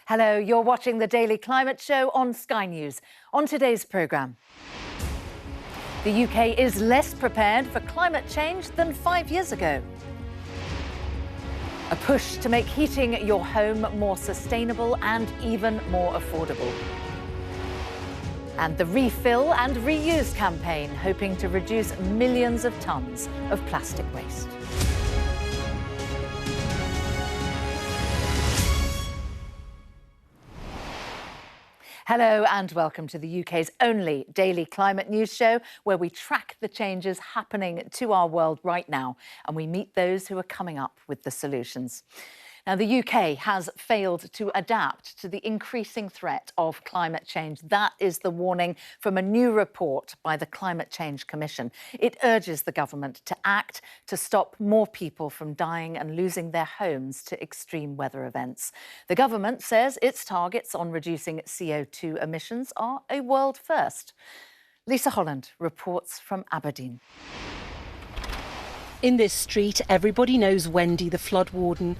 Hello, you're watching the Daily Climate Show on Sky News. On today's programme, the UK is less prepared for climate change than 5 years ago. A push to make heating your home more sustainable and even more affordable. And the Refill and Reuse campaign, hoping to reduce millions of tonnes of plastic waste. Hello and welcome to the UK's only daily climate news show where we track the changes happening to our world right now and we meet those who are coming up with the solutions. Now, the UK has failed to adapt to the increasing threat of climate change. That is the warning from a new report by the Climate Change Commission. It urges the government to act to stop more people from dying and losing their homes to extreme weather events. The government says its targets on reducing CO2 emissions are a world first. Lisa Holland reports from Aberdeen. In this street, everybody knows Wendy, the flood warden.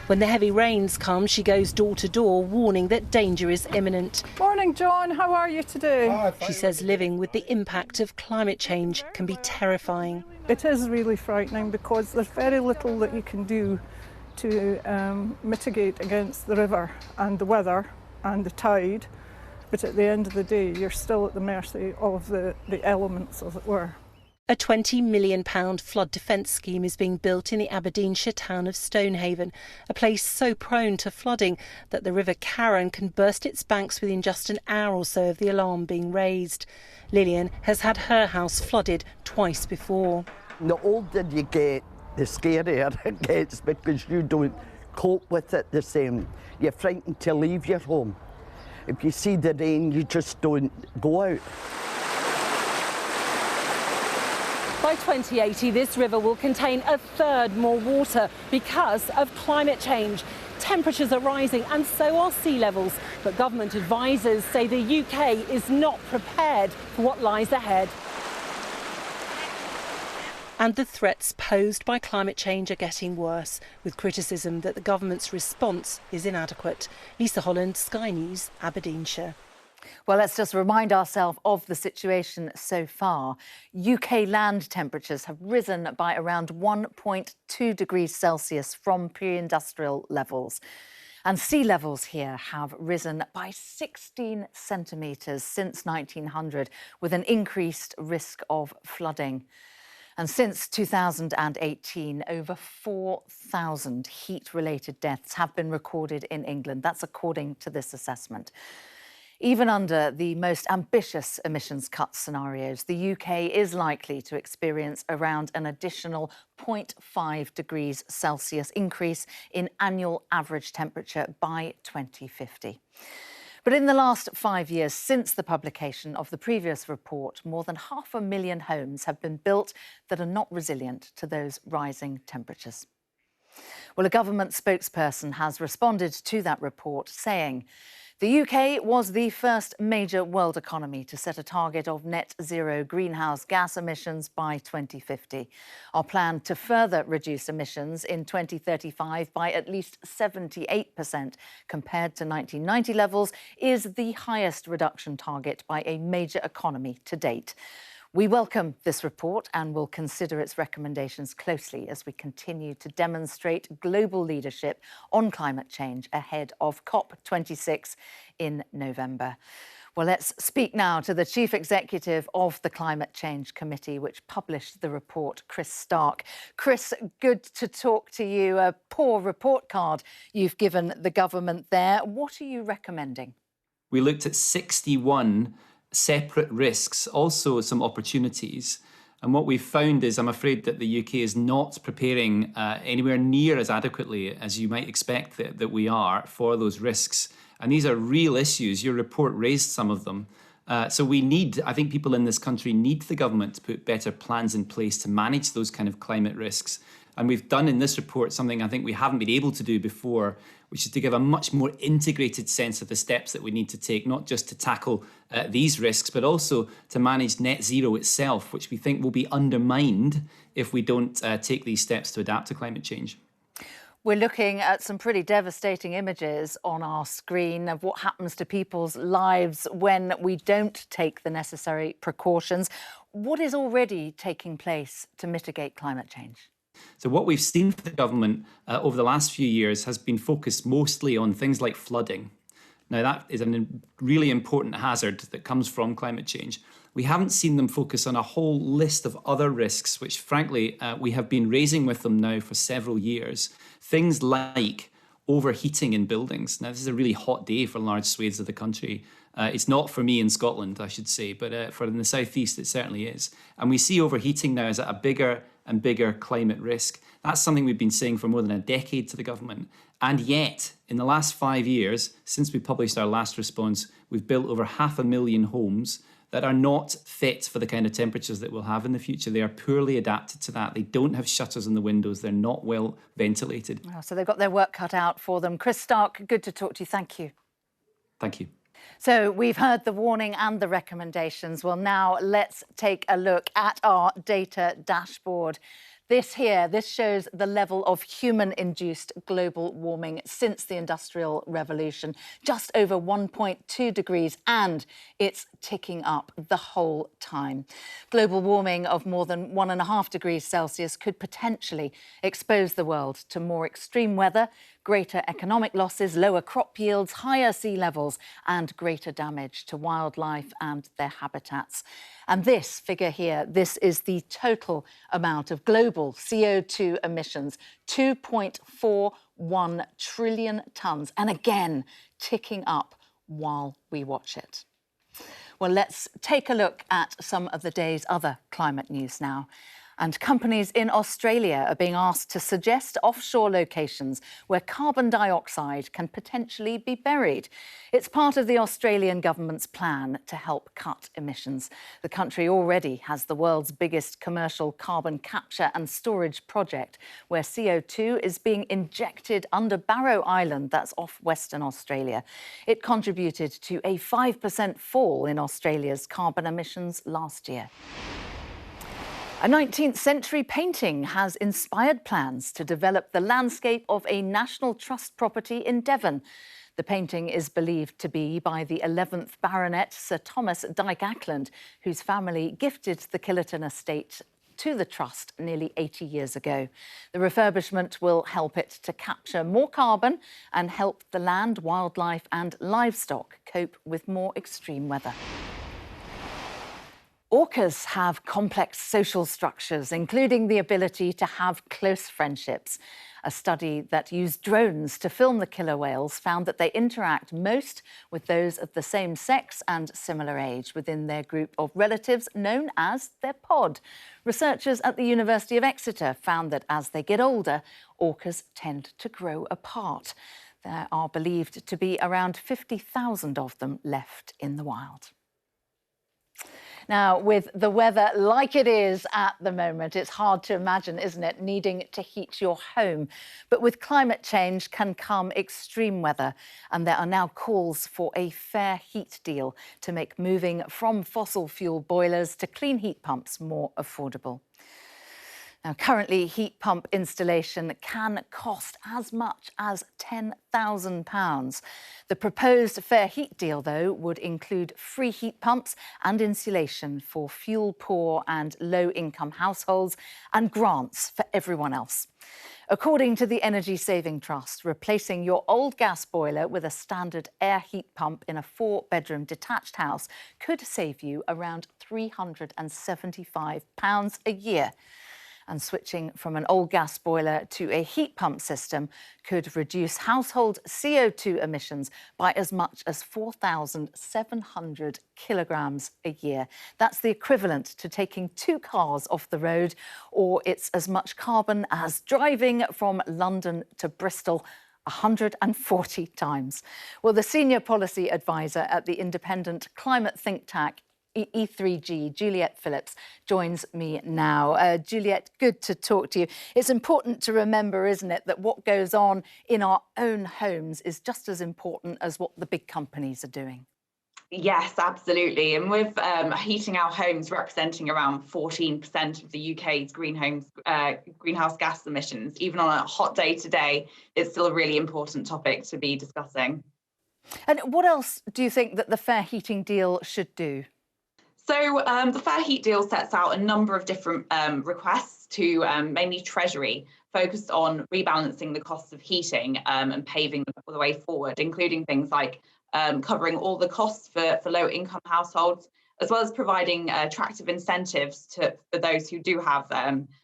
When the heavy rains come, she goes door to door, warning that danger is imminent. Morning, John. How are you today? She says living with the impact of climate change can be terrifying. It is really frightening because there's very little that you can do to mitigate against the river and the weather and the tide. But at the end of the day, you're still at the mercy of the elements, as it were. A £20 million flood defence scheme is being built in the Aberdeenshire town of Stonehaven, a place so prone to flooding that the River Carron can burst its banks within just an hour or so of the alarm being raised. Lillian has had her house flooded twice before. The older you get, the scarier it gets because you don't cope with it the same. You're frightened to leave your home. If you see the rain, you just don't go out. By 2080, this river will contain a third more water because of climate change. Temperatures are rising and so are sea levels, but government advisors say the UK is not prepared for what lies ahead. And the threats posed by climate change are getting worse, with criticism that the government's response is inadequate. Lisa Holland, Sky News, Aberdeenshire. Well, let's just remind ourselves of the situation so far. UK land temperatures have risen by around 1.2 degrees Celsius from pre-industrial levels. And sea levels here have risen by 16 centimetres since 1900, with an increased risk of flooding. And since 2018, over 4,000 heat-related deaths have been recorded in England. That's according to this assessment. Even under the most ambitious emissions cut scenarios, the UK is likely to experience around an additional 0.5 degrees Celsius increase in annual average temperature by 2050. But in the last 5 years, since the publication of the previous report, more than 500,000 homes have been built that are not resilient to those rising temperatures. Well, a government spokesperson has responded to that report, saying the UK was the first major world economy to set a target of net zero greenhouse gas emissions by 2050. Our plan to further reduce emissions in 2035 by at least 78% compared to 1990 levels is the highest reduction target by a major economy to date. We welcome this report and will consider its recommendations closely as we continue to demonstrate global leadership on climate change ahead of COP26 in November. Well, let's speak now to the Chief Executive of the Climate Change Committee, which published the report, Chris Stark. Chris, good to talk to you. A poor report card you've given the government there. What are you recommending? We looked at 61 separate risks, also some opportunities. And what we've found is, I'm afraid that the UK is not preparing anywhere near as adequately as you might expect that we are for those risks. And these are real issues. Your report raised some of them. So I think people in this country need the government to put better plans in place to manage those kind of climate risks. And we've done in this report something I think we haven't been able to do before, which is to give a much more integrated sense of the steps that we need to take, not just to tackle these risks, but also to manage net zero itself, which we think will be undermined if we don't take these steps to adapt to climate change. We're looking at some pretty devastating images on our screen of what happens to people's lives when we don't take the necessary precautions. What is already taking place to mitigate climate change? So what we've seen from the government over the last few years has been focused mostly on things like flooding. Now, that is a really important hazard that comes from climate change. We haven't seen them focus on a whole list of other risks, which frankly, we have been raising with them now for several years. Things like overheating in buildings. Now, this is a really hot day for large swathes of the country. It's not for me in Scotland, I should say, but for in the southeast, it certainly is. And we see overheating now as a bigger and bigger climate risk. That's something we've been saying for more than a decade to the government. And yet, in the last 5 years, since we published our last response, we've built over 500,000 homes that are not fit for the kind of temperatures that we'll have in the future. They are poorly adapted to that. They don't have shutters in the windows. They're not well ventilated. Oh, so they've got their work cut out for them. Chris Stark, good to talk to you. Thank you. Thank you. So we've heard the warning and the recommendations. Well, now let's take a look at our data dashboard. This shows the level of human-induced global warming since the Industrial Revolution, just over 1.2 degrees, and it's ticking up the whole time. Global warming of more than 1.5 degrees Celsius could potentially expose the world to more extreme weather, greater economic losses, lower crop yields, higher sea levels, and greater damage to wildlife and their habitats. And this figure here, this is the total amount of global CO2 emissions, 2.41 trillion tonnes, and again, ticking up while we watch it. Well, let's take a look at some of the day's other climate news now. And companies in Australia are being asked to suggest offshore locations where carbon dioxide can potentially be buried. It's part of the Australian government's plan to help cut emissions. The country already has the world's biggest commercial carbon capture and storage project, where CO2 is being injected under Barrow Island, that's off Western Australia. It contributed to a 5% fall in Australia's carbon emissions last year. A 19th century painting has inspired plans to develop the landscape of a National Trust property in Devon. The painting is believed to be by the 11th Baronet Sir Thomas Dyke-Ackland, whose family gifted the Killerton estate to the Trust nearly 80 years ago. The refurbishment will help it to capture more carbon and help the land, wildlife and livestock cope with more extreme weather. Orcas have complex social structures, including the ability to have close friendships. A study that used drones to film the killer whales found that they interact most with those of the same sex and similar age within their group of relatives known as their pod. Researchers at the University of Exeter found that as they get older, orcas tend to grow apart. There are believed to be around 50,000 of them left in the wild. Now, with the weather like it is at the moment, it's hard to imagine, isn't it, needing to heat your home. But with climate change can come extreme weather, and there are now calls for a fair heat deal to make moving from fossil fuel boilers to clean heat pumps more affordable. Now, currently, heat pump installation can cost as much as £10,000. The proposed fair heat deal, though, would include free heat pumps and insulation for fuel-poor and low-income households and grants for everyone else. According to the Energy Saving Trust, replacing your old gas boiler with a standard air heat pump in a 4-bedroom detached house could save you around £375 a year. And switching from an old gas boiler to a heat pump system could reduce household CO2 emissions by as much as 4,700 kilograms a year. That's the equivalent to taking 2 cars off the road, or it's as much carbon as driving from London to Bristol 140 times. Well, the senior policy advisor at the independent climate think tank E3G, Juliet Phillips, joins me now. Juliet, good to talk to you. It's important to remember, isn't it, that what goes on in our own homes is just as important as what the big companies are doing. Yes, absolutely. And with heating our homes representing around 14% of the UK's greenhouse gas emissions, even on a hot day today, it's still a really important topic to be discussing. And what else do you think that the fair heating deal should do? So the Fair Heat deal sets out a number of different requests to mainly Treasury, focused on rebalancing the costs of heating and paving the way forward, including things like covering all the costs for low-income households, as well as providing attractive incentives for those who do have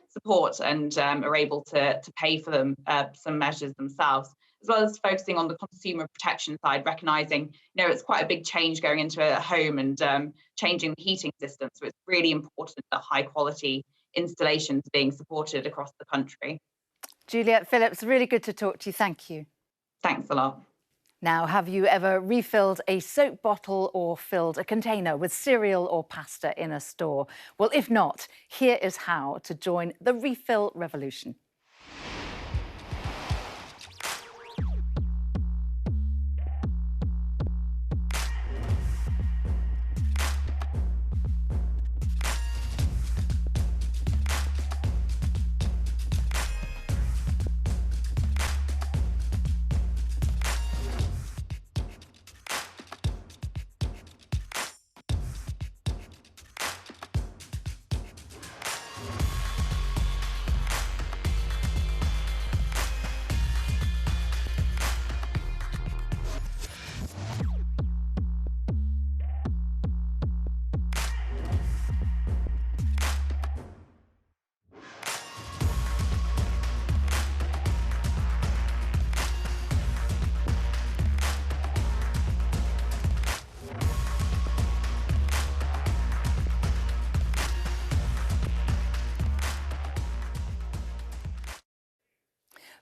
support and are able to pay for them, some measures themselves, as well as focusing on the consumer protection side, recognising, it's quite a big change going into a home and changing the heating system. So it's really important that high quality installations are being supported across the country. Juliet Phillips, really good to talk to you. Thank you. Thanks a lot. Now, have you ever refilled a soap bottle or filled a container with cereal or pasta in a store? Well, if not, here is how to join the refill revolution.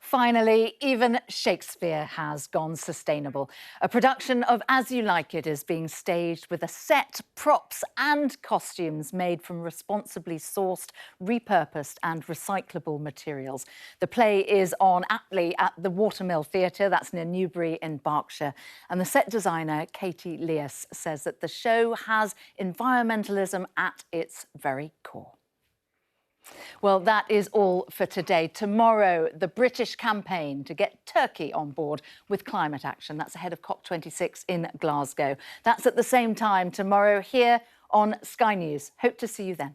Finally, even Shakespeare has gone sustainable. A production of As You Like It is being staged with a set, props and costumes made from responsibly sourced, repurposed and recyclable materials. The play is on aptly at the Watermill Theatre, that's near Newbury in Berkshire. And the set designer, Katie Leas, says that the show has environmentalism at its very core. Well, that is all for today. Tomorrow, the British campaign to get Turkey on board with climate action. That's ahead of COP26 in Glasgow. That's at the same time tomorrow here on Sky News. Hope to see you then.